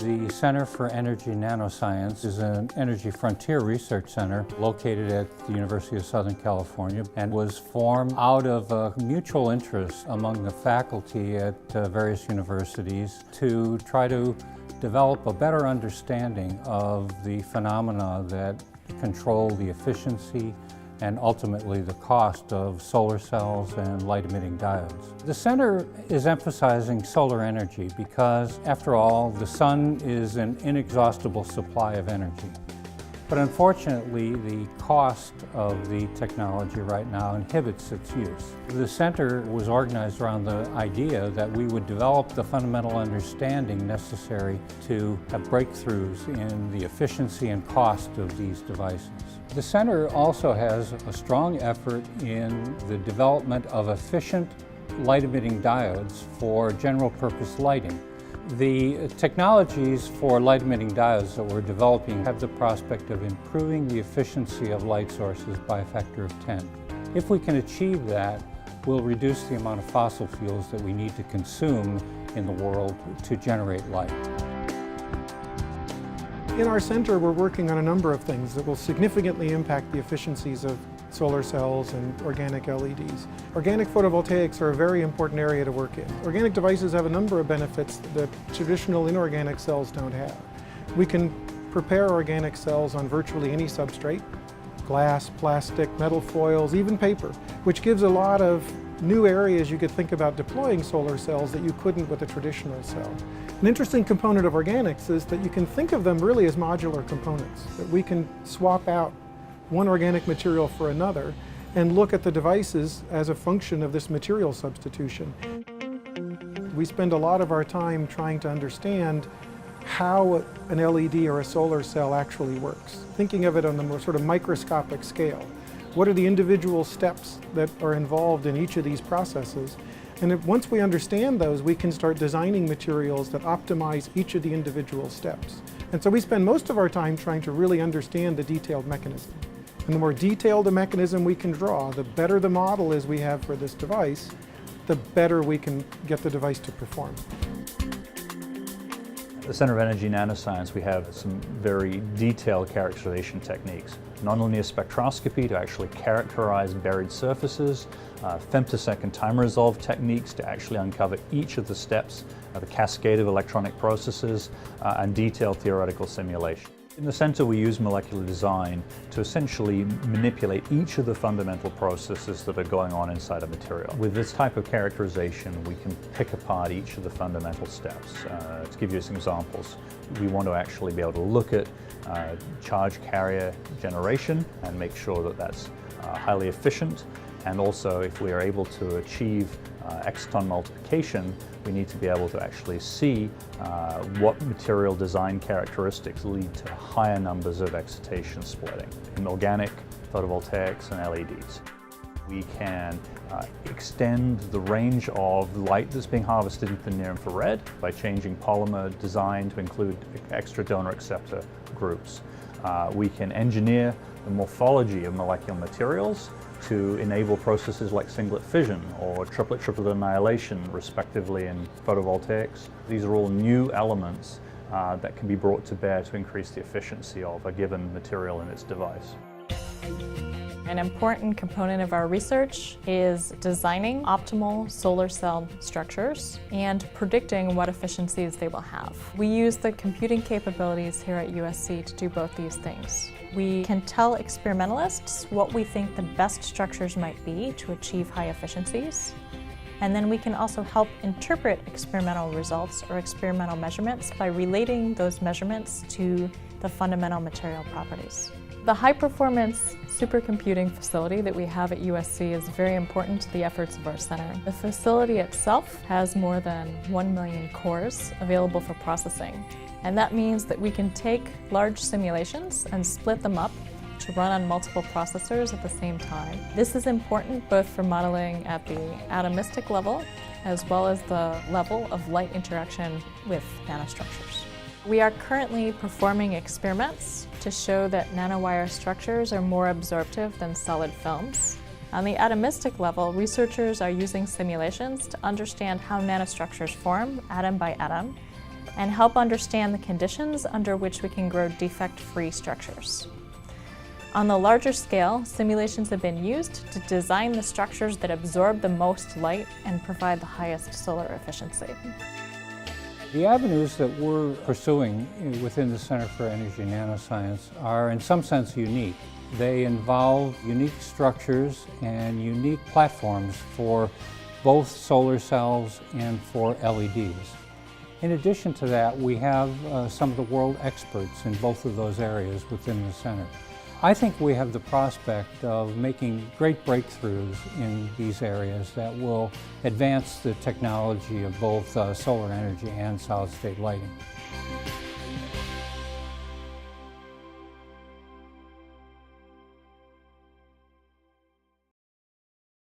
The Center for Energy Nanoscience is an energy frontier research center located at the University of Southern California and was formed out of a mutual interest among the faculty at various universities to try to develop a better understanding of the phenomena that control the efficiency and ultimately the cost of solar cells and light-emitting diodes. The center is emphasizing solar energy because, after all, the sun is an inexhaustible supply of energy. But unfortunately, the cost of the technology right now inhibits its use. The center was organized around the idea that we would develop the fundamental understanding necessary to have breakthroughs in the efficiency and cost of these devices. The center also has a strong effort in the development of efficient light-emitting diodes for general-purpose lighting. The technologies for light-emitting diodes that we're developing have the prospect of improving the efficiency of light sources by a factor of 10. If we can achieve that, we'll reduce the amount of fossil fuels that we need to consume in the world to generate light. In our center, we're working on a number of things that will significantly impact the efficiencies of solar cells and organic LEDs. Organic photovoltaics are a very important area to work in. Organic devices have a number of benefits that traditional inorganic cells don't have. We can prepare organic cells on virtually any substrate: glass, plastic, metal foils, even paper, which gives a lot of new areas you could think about deploying solar cells that you couldn't with a traditional cell. An interesting component of organics is that you can think of them really as modular components, that we can swap out one organic material for another and look at the devices as a function of this material substitution. We spend a lot of our time trying to understand how an LED or a solar cell actually works, thinking of it on the more sort of microscopic scale. What are the individual steps that are involved in each of these processes? And once we understand those, we can start designing materials that optimize each of the individual steps. And so we spend most of our time trying to really understand the detailed mechanism. And the more detailed the mechanism we can draw, the better the model is we have for this device, the better we can get the device to perform. At the Center of Energy Nanoscience, we have some very detailed characterization techniques. Nonlinear spectroscopy to actually characterize buried surfaces, femtosecond time resolve techniques to actually uncover each of the steps of the cascade of electronic processes, and detailed theoretical simulation. In the center, we use molecular design to essentially manipulate each of the fundamental processes that are going on inside a material. With this type of characterization, we can pick apart each of the fundamental steps. To give you some examples, we want to actually be able to look at charge carrier generation and make sure that that's highly efficient. And also, if we are able to achieve exciton multiplication, we need to be able to actually see what material design characteristics lead to higher numbers of excitation splitting in organic, photovoltaics, and LEDs. We can extend the range of light that's being harvested into the near-infrared by changing polymer design to include extra donor acceptor groups. We can engineer the morphology of molecular materials to enable processes like singlet fission or triplet annihilation, respectively, in photovoltaics. These are all new elements that can be brought to bear to increase the efficiency of a given material in its device. An important component of our research is designing optimal solar cell structures and predicting what efficiencies they will have. We use the computing capabilities here at USC to do both these things. We can tell experimentalists what we think the best structures might be to achieve high efficiencies. And then we can also help interpret experimental results or experimental measurements by relating those measurements to the fundamental material properties. The high-performance supercomputing facility that we have at USC is very important to the efforts of our center. The facility itself has more than 1 million cores available for processing. And that means that we can take large simulations and split them up to run on multiple processors at the same time. This is important both for modeling at the atomistic level as well as the level of light interaction with nanostructures. We are currently performing experiments to show that nanowire structures are more absorptive than solid films. On the atomistic level, researchers are using simulations to understand how nanostructures form atom by atom, and help understand the conditions under which we can grow defect-free structures. On the larger scale, simulations have been used to design the structures that absorb the most light and provide the highest solar efficiency. The avenues that we're pursuing within the Center for Energy Nanoscience are in some sense unique. They involve unique structures and unique platforms for both solar cells and for LEDs. In addition to that, we have some of the world experts in both of those areas within the center. I think we have the prospect of making great breakthroughs in these areas that will advance the technology of both solar energy and solid-state lighting.